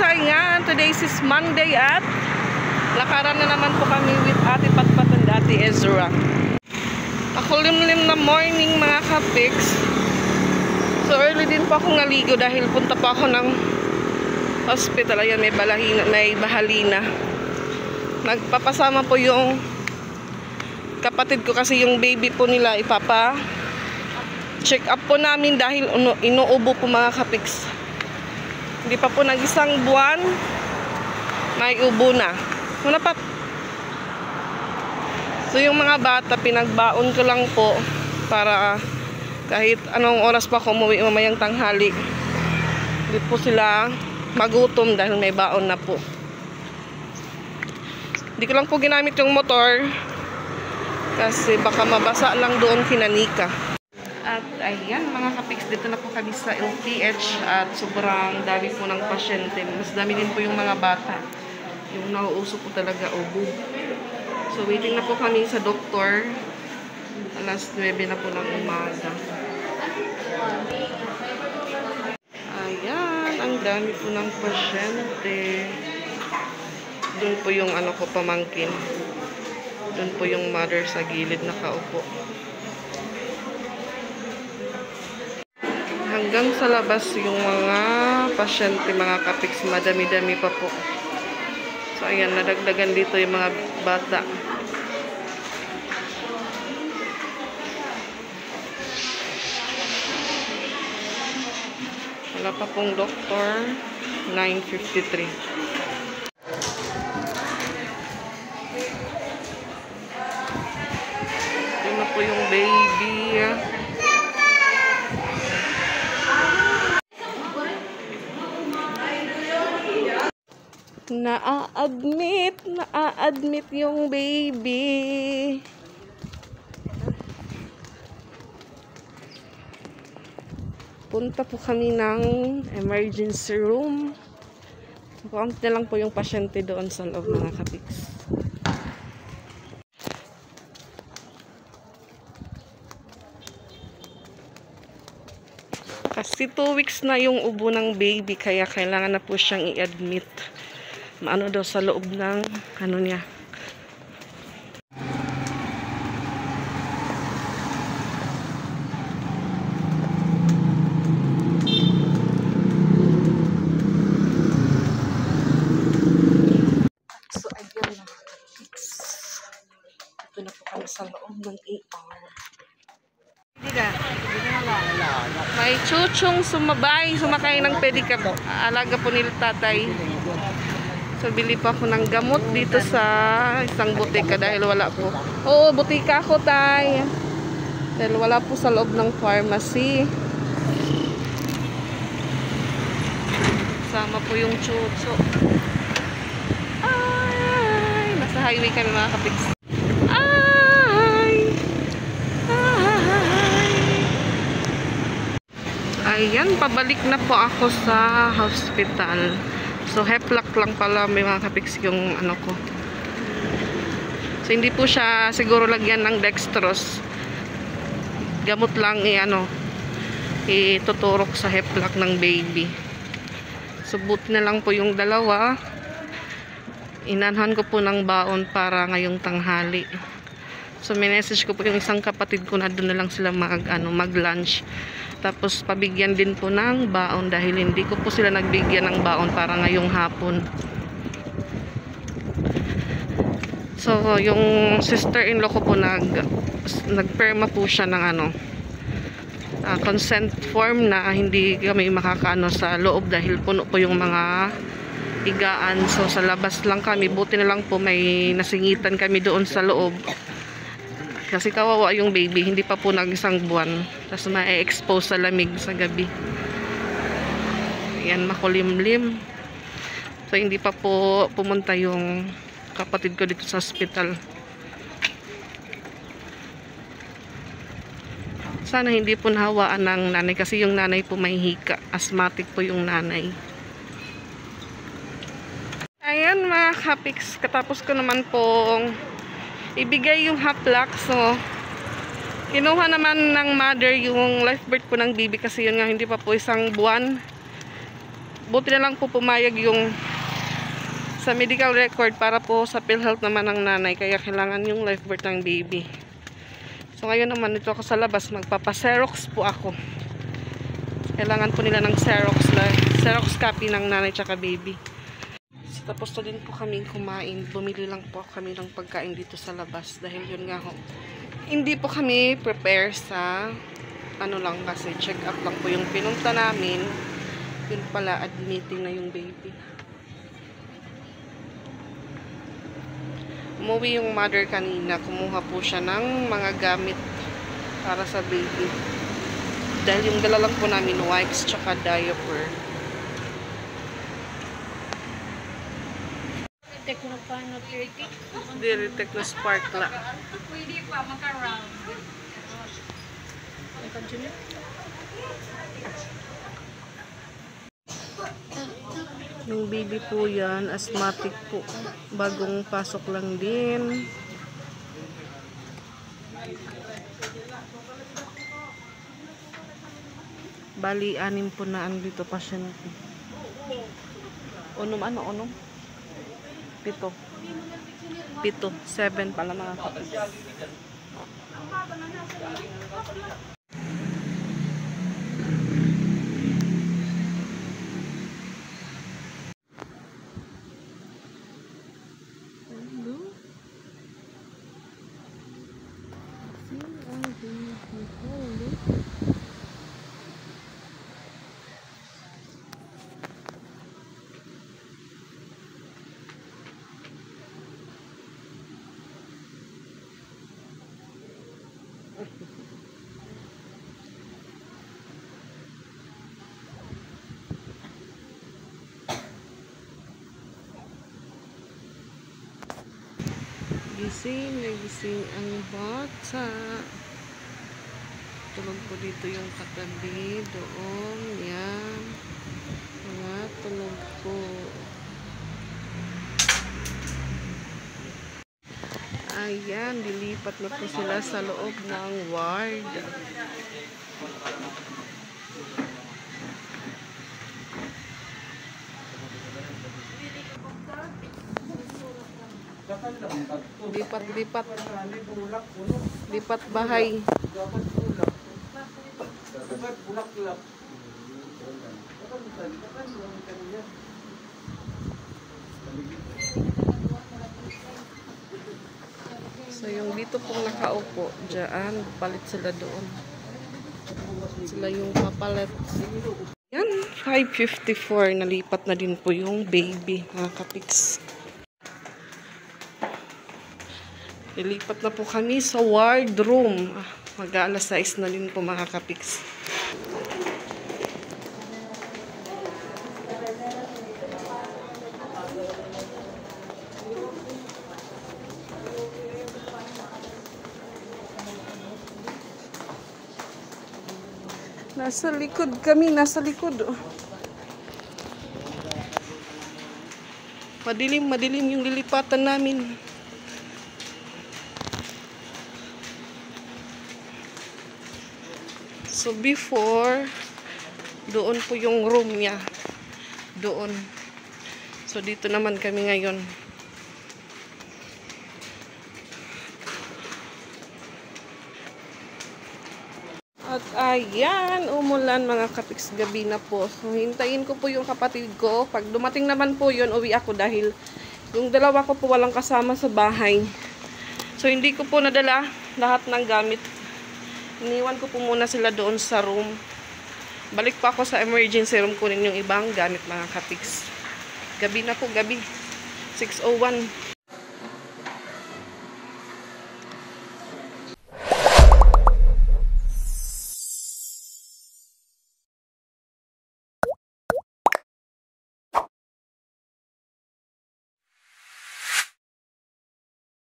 So ayan, today is Monday at lakaran na naman po kami with Ate Patpat and Ate Ezra. Makulimlim na morning mga kapiks. So early din po akong naligo dahil punta pa ako ng hospital. Ayan, may bahalina. Nagpapasama po yung kapatid ko kasi yung baby po nila check up po namin dahil inuubo po mga kapiks. Hindi pa po nag-isang buwan, may ubo na. Muna pa. So yung mga bata, pinagbaon ko lang po para kahit anong oras pa ako umuwi mamayang tanghali, hindi po sila magutom dahil may baon na po. Hindi ko lang po ginamit yung motor kasi baka mabasa lang doon kinanika. At ayan mga kapiks, dito na po kami sa LPH at sobrang dami po ng pasyente. Mas dami din po yung mga bata. Yung nauuso po talaga ubo. So waiting na po kami sa doktor. Alas 9 na po ng umaga. Ayan, ang dami po ng pasyente. Doon po yung pamangkin. Doon po yung mother sa gilid nakaupo. Hanggang sa labas yung mga pasyente, mga kapiks, madami-dami pa po. So ayan, nadagdagan dito yung mga bata. Wala pa pong doktor. 9:53. Yun na po yung baby. Na-admit yung baby. Punta po kami ng emergency room. Kaunti na lang po yung pasyente doon sa loob mga kapiks. Kasi 2 weeks na yung ubo ng baby kaya kailangan na po siyang i-admit. Maano daw sa loob ng niya. So ayun na. Ito na po kami sa loob ng ER. May chuchong sumakay ng pedicab. Alaga po nila tatay. So, bili pa ako ng gamot dito sa isang butika dahil wala po. Oo, butika ako, tay. Dahil wala po sa loob ng pharmacy. Sama po yung chucho. Ay! Nasa highway kami mga kapiks. Ay! Ayan, pabalik na po ako sa hospital. So, Heplak lang pala may mga kapiks yung ko. So, hindi po siya siguro lagyan ng dextrose. Gamot lang ituturok sa Heplak ng baby. So, buti na lang po yung dalawa. Inanhan ko po ng baon para ngayong tanghali. So, minessage ko po yung isang kapatid ko na doon na lang sila mag-lunch. Tapos pabigyan din po ng baon dahil hindi ko po sila nagbigyan ng baon para ngayong hapon. So yung sister-in-law ko po nagperma po siya ng consent form na hindi kami makakaano sa loob dahil puno po yung mga higaan. So sa labas lang kami, buti na lang po may nasingitan kami doon sa loob. Kasi kawawa yung baby, hindi pa po nag-isang buwan. Tapos ma-expose sa lamig sa gabi. Ayan, makulimlim. So, hindi pa po pumunta yung kapatid ko dito sa hospital. Sana hindi po nahawaan ng nanay kasi yung nanay po may hika. Asthmatic po yung nanay. Ayan mga kapiks, katapos ko naman pong ibigay yung Heplak. So, kinuha naman ng mother yung life birth po ng baby kasi yun nga hindi pa po isang buwan. buti na lang po pumayag yung sa medical record para po sa PhilHealth naman ng nanay. Kaya kailangan yung live birth ng baby. So ngayon naman dito ako sa labas, magpapa-Xerox po ako. Kailangan po nila ng Xerox copy ng nanay tsaka baby. So, tapos na din po kami kumain. Bumili lang po kami ng pagkain dito sa labas. Dahil yun nga ho, hindi po kami prepare sa ano lang kasi check up lang po yung pinunta namin. Yun pala, admitting na yung baby. Umuwi yung mother kanina. Kumuha po siya ng mga gamit para sa baby. Dahil yung dala lang po namin wipes tsaka diaper. Diritek na sparkla. Pwede pa makaround. Yung baby po yan, asthmatic po. Bagong pasok lang din. Bali, 6 po na dito pasyente. Unom? 7. 7 pala mga kapatid. Gising ang bata. Tulog po dito yung katabi. Doon. Yan. Mga tulog po. Ayan. Dilipat na po sila sa loob ng ward. Lipat bahay. So yung dito pong nakaupo diyan, palit sila doon. Sila yung papalit. Yan, 5:54, nalipat na din po yung baby, mga kapiks. Ilipat na po kami sa ward room. Mag-aalas 6 na din po mga kapiks. Nasa likod kami, nasa likod. Madilim yung lilipatan namin. So before, doon po yung room niya. Doon. So dito naman kami ngayon. At ayan, umulan mga kapiks, gabi na po. So hintayin ko po yung kapatid ko. Pag dumating naman po yun, uwi ako dahil yung dalawa ko po walang kasama sa bahay. So hindi ko po nadala lahat ng gamit. Iniwan ko po muna sila doon sa room. Balik pa ako sa emergency room kunin yung ibang gamit mga kapiks. Gabi na po, gabi. 6:01.